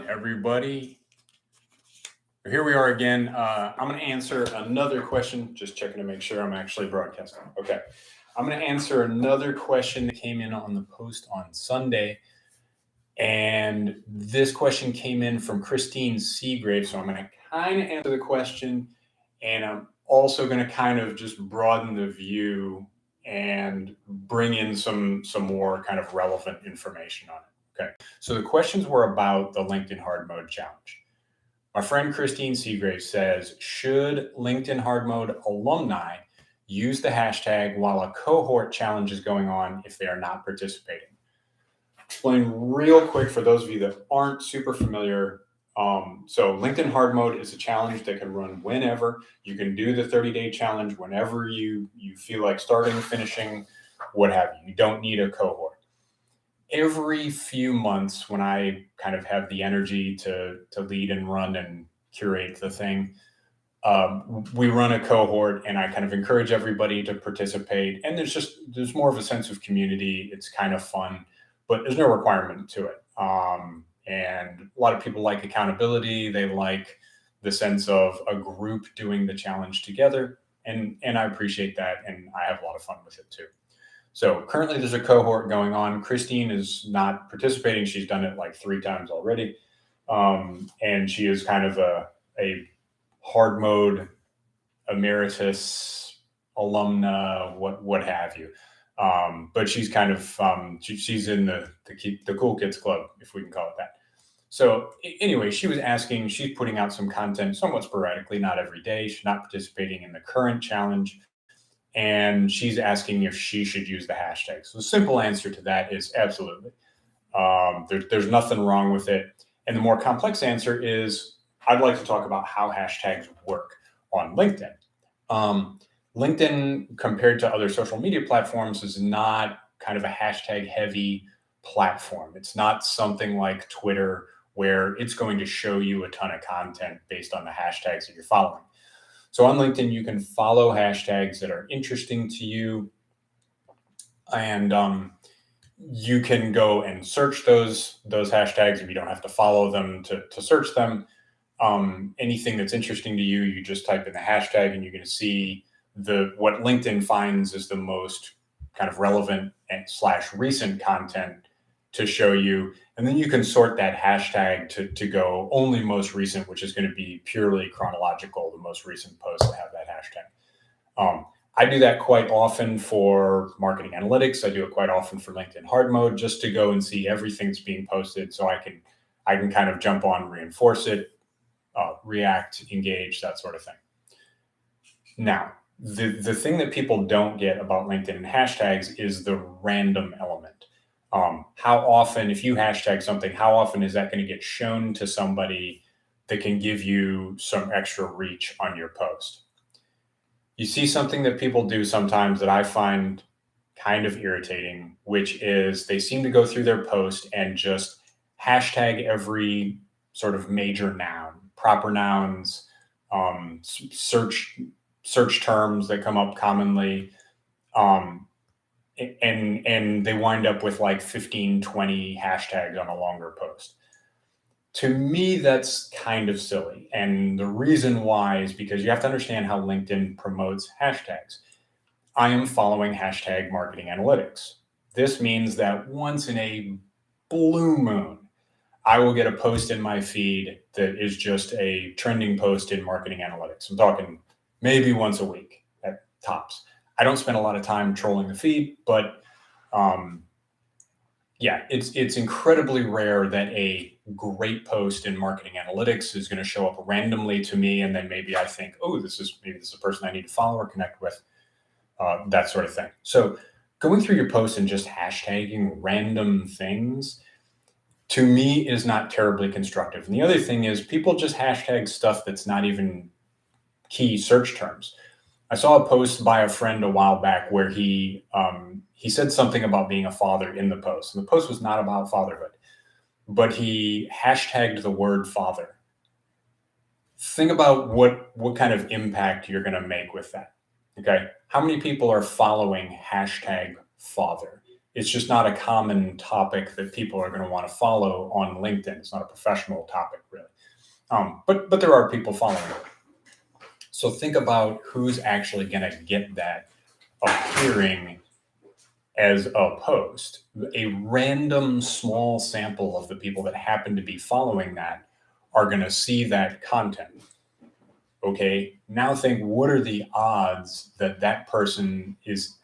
everybody. Here we are again. I'm going to answer another question, just checking to make sure I'm actually broadcasting. Okay. I'm going to answer another question that came in on the post on Sunday. And this question came in from Christine Seagrave. So I'm going to kind of answer the question, and I'm also going to kind of just broaden the view and bring in some more kind of relevant information on it. Okay. So the questions were about the LinkedIn Hardmode challenge. My friend Christine Seagrave says, should LinkedIn Hardmode alumni use the hashtag while a cohort challenge is going on if they are not participating? Explain real quick for those of you that aren't super familiar. So LinkedIn Hardmode is a challenge that can run whenever. You can do the 30-day challenge whenever you feel like starting, finishing, what have you. You don't need a cohort. Every few months, when I kind of have the energy to lead and run and curate the thing, we run a cohort, and I kind of encourage everybody to participate. And there's more of a sense of community. It's kind of fun, but there's no requirement to it. And a lot of people like accountability. They like the sense of a group doing the challenge together. And I appreciate that. And I have a lot of fun with it too. So currently there's a cohort going on. Christine is not participating. She's done it like 3 times already. And she is kind of a Hardmode emeritus alumna, what have you. But she's kind of, she's in the cool kids club, if we can call it that. So anyway, she was asking, she's putting out some content somewhat sporadically, not every day. She's not participating in the current challenge. And she's asking if she should use the hashtag. So the simple answer to that is absolutely. There's nothing wrong with it. And the more complex answer is, I'd like to talk about how hashtags work on LinkedIn. LinkedIn, compared to other social media platforms, is not kind of a hashtag heavy platform. It's not something like Twitter, where it's going to show you a ton of content based on the hashtags that you're following. So on LinkedIn, you can follow hashtags that are interesting to you, and you can go and search those hashtags if you don't have to follow them to search them. Anything that's interesting to you, you just type in the hashtag, and you're going to see what LinkedIn finds is the most kind of relevant and / recent content to show you. And then you can sort that hashtag to go only most recent, which is going to be purely chronological, the most recent posts that have that hashtag. I do that quite often for marketing analytics. I do it quite often for LinkedIn Hardmode, just to go and see everything that's being posted, so I can kind of jump on, reinforce it, react, engage, that sort of thing. Now, the thing that people don't get about LinkedIn and hashtags is the random element. How often, if you hashtag something, how often is that going to get shown to somebody that can give you some extra reach on your post? You see something that people do sometimes that I find kind of irritating, which is they seem to go through their post and just hashtag every sort of major noun, proper nouns, search terms that come up commonly. And they wind up with like 15, 20 hashtags on a longer post. To me, that's kind of silly. And the reason why is because you have to understand how LinkedIn promotes hashtags. I am following hashtag marketing analytics. This means that once in a blue moon, I will get a post in my feed that is just a trending post in marketing analytics. I'm talking maybe once a week at tops. I don't spend a lot of time trolling the feed, but it's incredibly rare that a great post in marketing analytics is going to show up randomly to me, and then maybe I think, oh, this is a person I need to follow or connect with, that sort of thing. So going through your posts and just hashtagging random things, to me, is not terribly constructive. And the other thing is, people just hashtag stuff that's not even key search terms. I saw a post by a friend a while back where he said something about being a father in the post. And the post was not about fatherhood, but he hashtagged the word father. Think about what kind of impact you're going to make with that. Okay. How many people are following hashtag father? It's just not a common topic that people are going to want to follow on LinkedIn. It's not a professional topic, really. But there are people following it. So think about who's actually going to get that appearing as a post. A random small sample of the people that happen to be following that are going to see that content. Okay, now think, what are the odds that that person is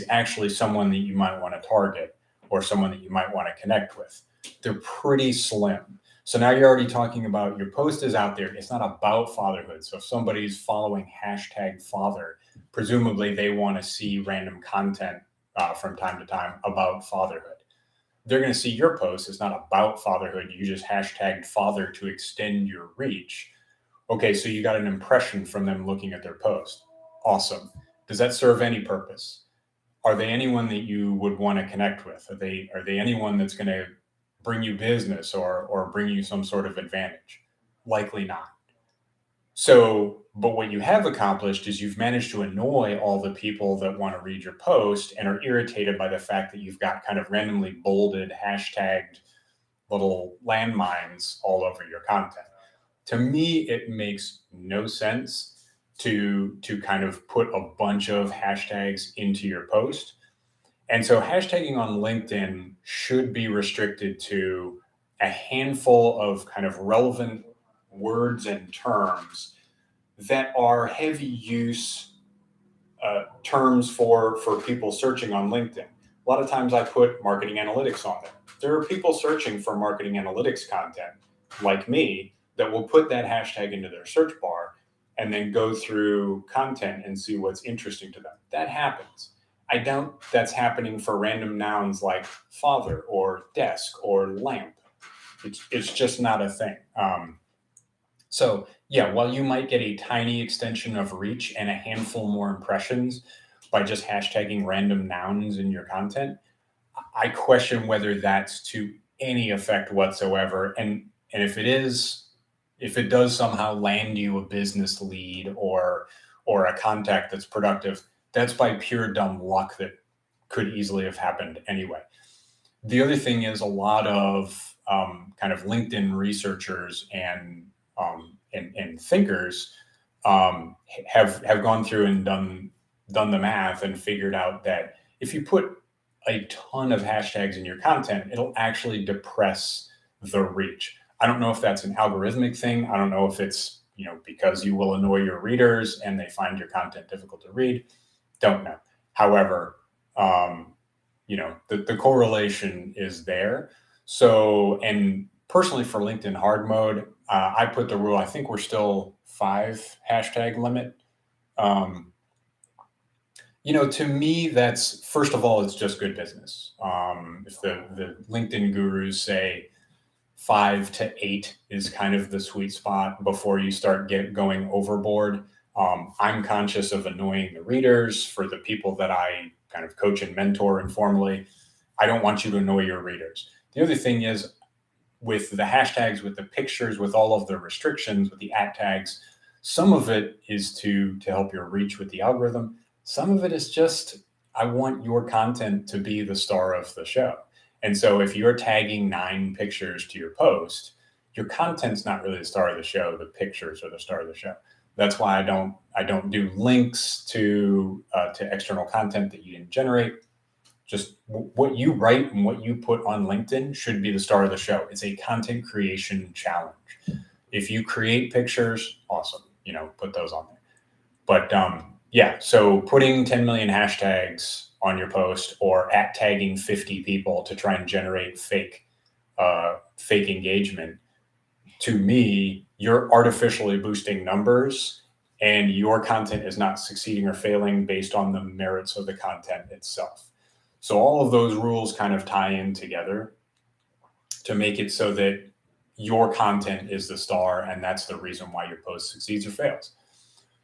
actually someone that you might want to target or someone that you might want to connect with? They're pretty slim. So now you're already talking about your post is out there. It's not about fatherhood. So if somebody's following #father, presumably they want to see random content from time to time about fatherhood. They're going to see your post. It's not about fatherhood. You just hashtagged father to extend your reach. Okay, so you got an impression from them looking at their post. Awesome. Does that serve any purpose? Are they anyone that you would want to connect with? Are they anyone that's going to bring you business or bring you some sort of advantage? Likely not. So, but what you have accomplished is you've managed to annoy all the people that want to read your post and are irritated by the fact that you've got kind of randomly bolded, hashtagged little landmines all over your content. To me, it makes no sense to kind of put a bunch of hashtags into your post. And so hashtagging on LinkedIn should be restricted to a handful of kind of relevant words and terms that are heavy use terms for people searching on LinkedIn. A lot of times I put marketing analytics on there. There are people searching for marketing analytics content like me that will put that hashtag into their search bar and then go through content and see what's interesting to them. That happens. I doubt that's happening for random nouns like father or desk or lamp. It's just not a thing. So yeah, while you might get a tiny extension of reach and a handful more impressions by just hashtagging random nouns in your content, I question whether that's to any effect whatsoever. And if it is, if it does somehow land you a business lead or a contact that's productive, that's by pure dumb luck that could easily have happened anyway. The other thing is a lot of kind of LinkedIn researchers and thinkers have gone through and done the math and figured out that if you put a ton of hashtags in your content, it'll actually depress the reach. I don't know if that's an algorithmic thing. I don't know if it's, because you will annoy your readers and they find your content difficult to read. Don't know. However, the correlation is there. So, and personally for LinkedIn Hardmode, I put the rule, I think we're still 5 hashtag limit. To me, that's, first of all, it's just good business. If the LinkedIn gurus say 5 to 8 is kind of the sweet spot before you start going overboard. I'm conscious of annoying the readers. For the people that I kind of coach and mentor informally, I don't want you to annoy your readers. The other thing is, with the hashtags, with the pictures, with all of the restrictions, with the @ tags, some of it is to help your reach with the algorithm. Some of it is just, I want your content to be the star of the show. And so if you're tagging 9 pictures to your post, your content's not really the star of the show. The pictures are the star of the show. That's why I don't do links to external content that you didn't generate. Just what you write and what you put on LinkedIn should be the star of the show. It's a content creation challenge. If you create pictures, awesome, put those on there. But yeah, so putting 10 million hashtags on your post or tagging 50 people to try and generate fake engagement, to me, you're artificially boosting numbers and your content is not succeeding or failing based on the merits of the content itself. So all of those rules kind of tie in together to make it so that your content is the star, and that's the reason why your post succeeds or fails.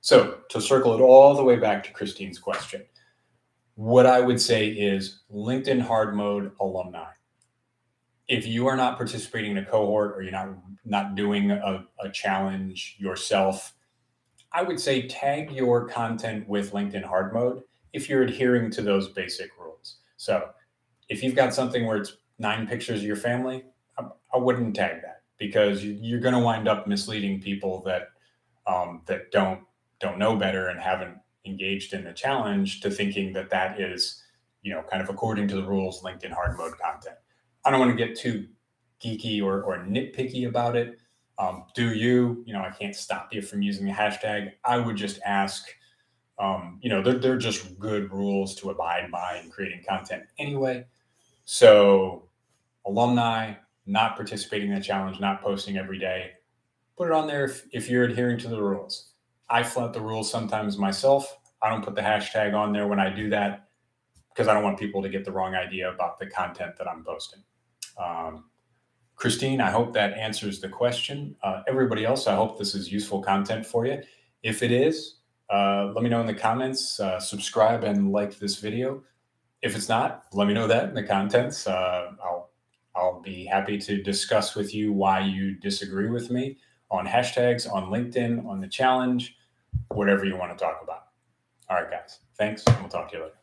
So to circle it all the way back to Christine's question, what I would say is LinkedIn Hardmode alumni. If you are not participating in a cohort or you're not doing a challenge yourself, I would say tag your content with LinkedIn Hardmode if you're adhering to those basic rules. So if you've got something where it's 9 pictures of your family, I wouldn't tag that, because you're going to wind up misleading people that that don't know better and haven't engaged in the challenge to thinking that that is, kind of according to the rules, LinkedIn hard mode content. I don't want to get too geeky or nitpicky about it. Do you? I can't stop you from using the hashtag. I would just ask. They're just good rules to abide by in creating content anyway. So, alumni not participating in the challenge, not posting every day, put it on there if you're adhering to the rules. I flout the rules sometimes myself. I don't put the hashtag on there when I do that, because I don't want people to get the wrong idea about the content that I'm posting. Christine, I hope that answers the question. Everybody else, I hope this is useful content for you. If it is, let me know in the comments. Subscribe and like this video. If it's not, let me know that in the comments. I'll be happy to discuss with you why you disagree with me on hashtags, on LinkedIn, on the challenge, whatever you want to talk about. All right, guys. Thanks, and we'll talk to you later.